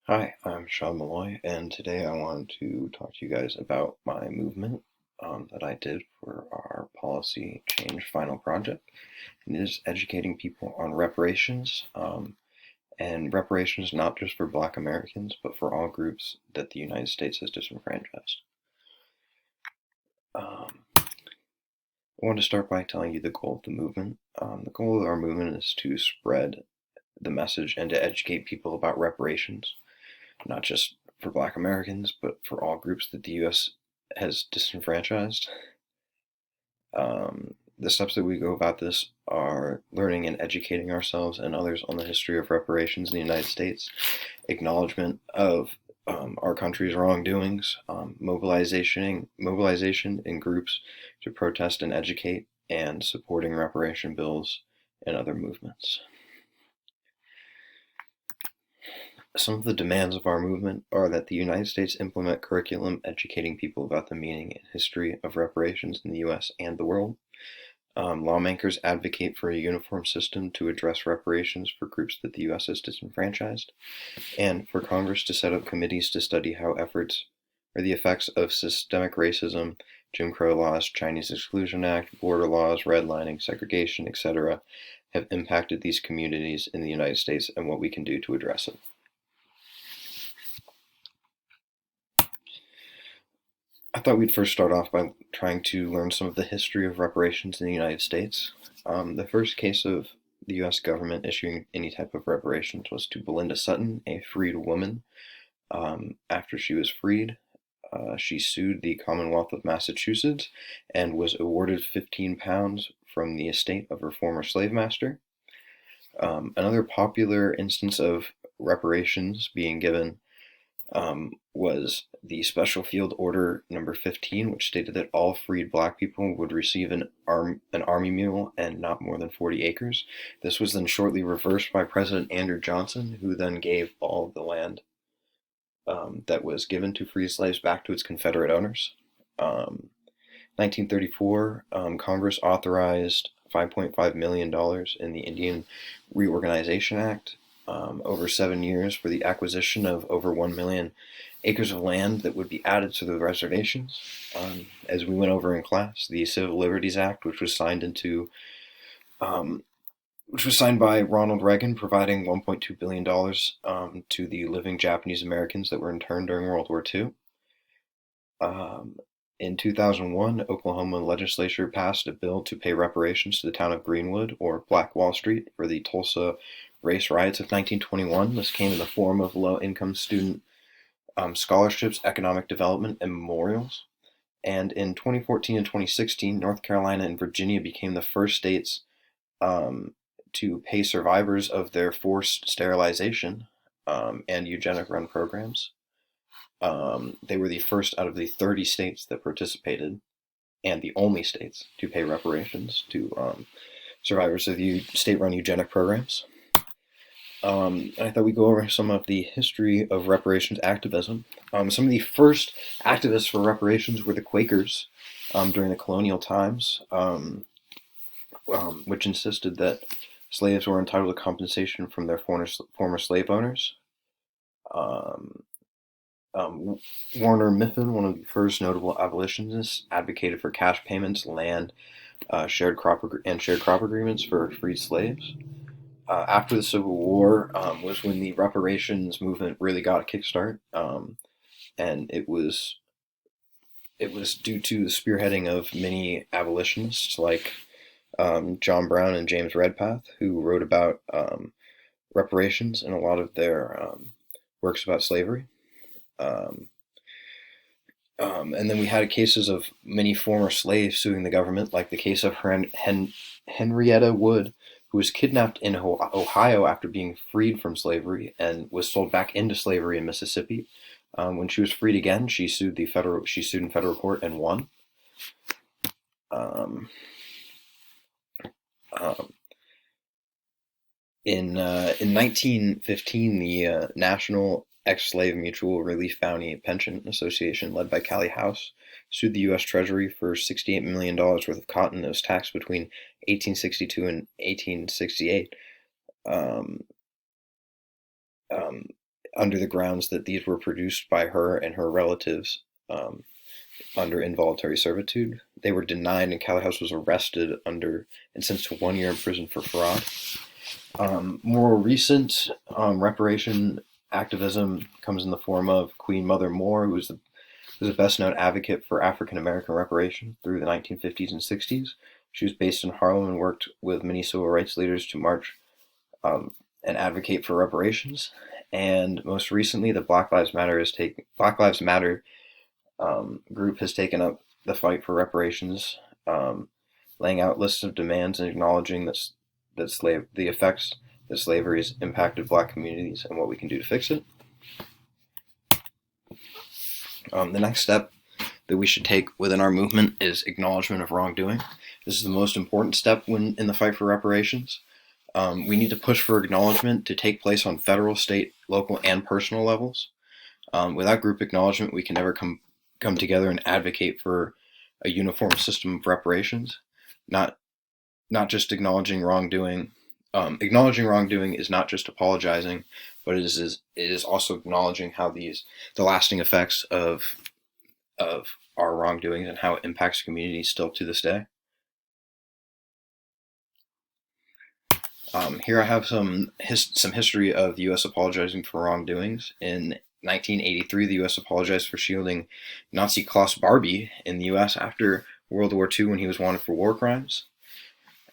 Hi, I'm Sean Malloy, and today I want to talk to you guys about my movement that I did for our policy change final project. And it is educating people on reparations, and reparations not just for Black Americans, but for all groups that the United States has disenfranchised. I want to start by telling you the goal of the movement. The goal of our movement is to spread the message and to educate people about reparations, not just for Black Americans, but for all groups that the U.S. has disenfranchised. The steps that we go about this are learning and educating ourselves and others on the history of reparations in the United States, acknowledgement of our country's wrongdoings, mobilization in groups to protest and educate, and supporting reparation bills and other movements. Some of the demands of our movement are that the United States implement curriculum educating people about the meaning and history of reparations in the U.S. and the world. Lawmakers advocate for a uniform system to address reparations for groups that the U.S. has disenfranchised, and for Congress to set up committees to study how efforts or the effects of systemic racism, Jim Crow laws, Chinese Exclusion Act, border laws, redlining, segregation, etc., have impacted these communities in the United States and what we can do to address it. I thought we'd first start off by trying to learn some of the history of reparations in the United States. The first case of the U.S. government issuing any type of reparations was to Belinda Sutton, a freed woman. After she was freed, she sued the Commonwealth of Massachusetts and was awarded £15 from the estate of her former slave master. Another popular instance of reparations being given was the Special Field Order number 15, which stated that all freed Black people would receive an army mule and not more than 40 acres. This was then shortly reversed by President Andrew Johnson, who then gave all of the land that was given to free slaves back to its Confederate owners. 1934, Congress authorized $5.5 million in the Indian Reorganization Act over 7 years for the acquisition of over 1 million acres of land that would be added to the reservations. As we went over in class, the Civil Liberties Act, which was signed by Ronald Reagan, providing $1.2 billion to the living Japanese Americans that were interned during World War II. In 2001, Oklahoma legislature passed a bill to pay reparations to the town of Greenwood, or Black Wall Street, for the Tulsa race riots of 1921. This came in the form of low-income student scholarships, economic development, and memorials. And in 2014 and 2016, North Carolina and Virginia became the first states to pay survivors of their forced sterilization and eugenic run programs. They were the first out of the 30 states that participated, and the only states to pay reparations to survivors of the state-run eugenic programs. I thought we'd go over some of the history of reparations activism. Some of the first activists for reparations were the Quakers during the colonial times, which insisted that slaves were entitled to compensation from their former slave owners. Warner Mifflin, one of the first notable abolitionists, advocated for cash payments, land, shared crop agreements for freed slaves. After the Civil War was when the reparations movement really got a kickstart, and it was due to the spearheading of many abolitionists like John Brown and James Redpath, who wrote about reparations in a lot of their works about slavery. And then we had cases of many former slaves suing the government, like the case of Henrietta Wood, who was kidnapped in Ohio after being freed from slavery and was sold back into slavery in Mississippi. When she was freed again, she sued in federal court and won. In 1915, the National Ex-Slave Mutual Relief Bounty Pension Association, led by Callie House, sued the U.S. Treasury for $68 million worth of cotton that was taxed between 1862 and 1868. under the grounds that these were produced by her and her relatives under involuntary servitude. They were denied, and Callie House was arrested and sentenced to 1 year in prison for fraud. More recent reparation activism comes in the form of Queen Mother Moore, who was the best-known advocate for African-American reparation through the 1950s and 60s. She was based in Harlem and worked with many civil rights leaders to march and advocate for reparations. And most recently, the Black Lives Matter group has taken up the fight for reparations, laying out lists of demands and acknowledging the effects that slavery has impacted Black communities and what we can do to fix it. The next step that we should take within our movement is acknowledgement of wrongdoing. This is the most important step in the fight for reparations. We need to push for acknowledgement to take place on federal, state, local, and personal levels. Without group acknowledgement, we can never come together and advocate for a uniform system of reparations. Not just acknowledging wrongdoing is not just apologizing, but it is also acknowledging how the lasting effects of our wrongdoings and how it impacts communities still to this day. Here I have some history of the U.S. apologizing for wrongdoings. In 1983, the U.S. apologized for shielding Nazi Klaus Barbie in the U.S. after World War II when he was wanted for war crimes.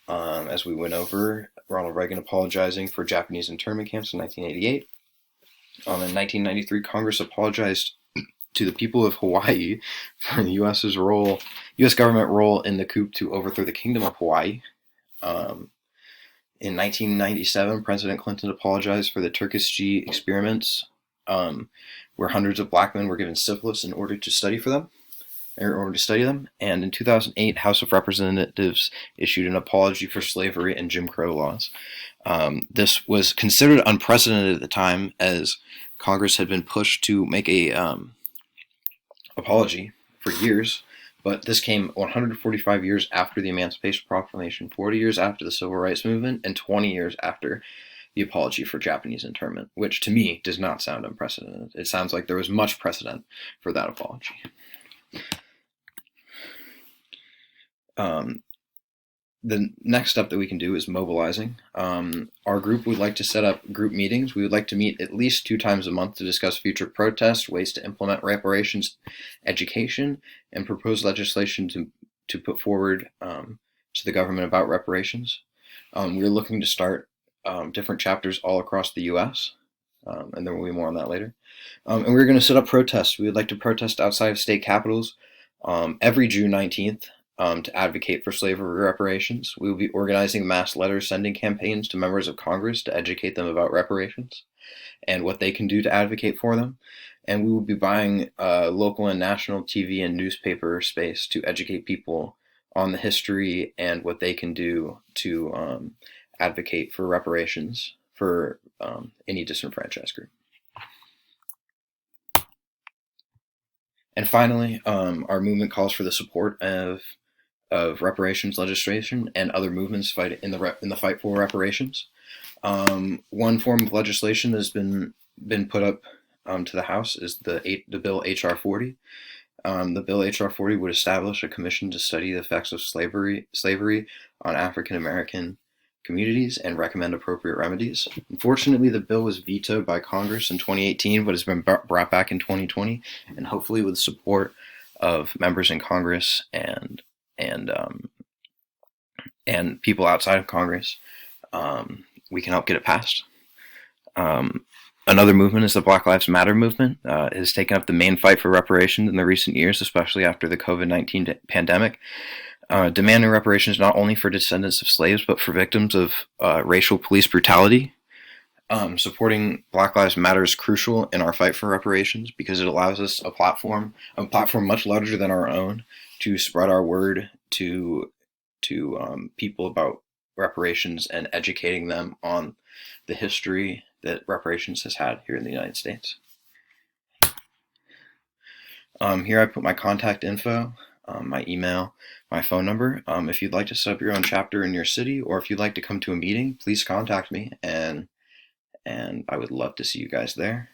As we went over, Ronald Reagan apologizing for Japanese internment camps in 1988. In 1993, Congress apologized to the people of Hawaii for the U.S. government role in the coup to overthrow the Kingdom of Hawaii. In 1997, President Clinton apologized for the Tuskegee experiments, where hundreds of Black men were given syphilis in order to study them. And in 2008, House of Representatives issued an apology for slavery and Jim Crow laws. This was considered unprecedented at the time, as Congress had been pushed to make a apology for years, but this came 145 years after the Emancipation Proclamation, 40 years after the Civil Rights Movement, and 20 years after the apology for Japanese internment, which to me does not sound unprecedented. It sounds like there was much precedent for that apology. The next step that we can do is mobilizing. Our group would like to set up group meetings. We would like to meet at least 2 times a month to discuss future protests, ways to implement reparations education, and propose legislation to put forward to the government about reparations. We're looking to start different chapters all across the U.S., and there will be more on that later. And we're going to set up protests. We would like to protest outside of state capitals every June 19th. To advocate for slavery reparations. We will be organizing mass letter sending campaigns to members of Congress to educate them about reparations and what they can do to advocate for them. And we will be buying local and national TV and newspaper space to educate people on the history and what they can do to advocate for reparations for any disenfranchised group. And finally, our movement calls for the support of reparations legislation and other movements in the fight for reparations. One form of legislation that has been put up to the House is the bill H.R. 40. The bill H.R. 40 would establish a commission to study the effects of slavery on African American communities and recommend appropriate remedies. Unfortunately, the bill was vetoed by Congress in 2018, but has been brought back in 2020, and hopefully with support of members in Congress and people outside of Congress, we can help get it passed. Another movement is the Black Lives Matter movement. It has taken up the main fight for reparations in the recent years, especially after the COVID-19 pandemic, demanding reparations not only for descendants of slaves, but for victims of racial police brutality. Supporting Black Lives Matter is crucial in our fight for reparations because it allows us a platform much larger than our own, to spread our word to people about reparations and educating them on the history that reparations has had here in the United States. Here I put my contact info, my email, my phone number. If you'd like to set up your own chapter in your city, or if you'd like to come to a meeting, please contact me, and and I would love to see you guys there.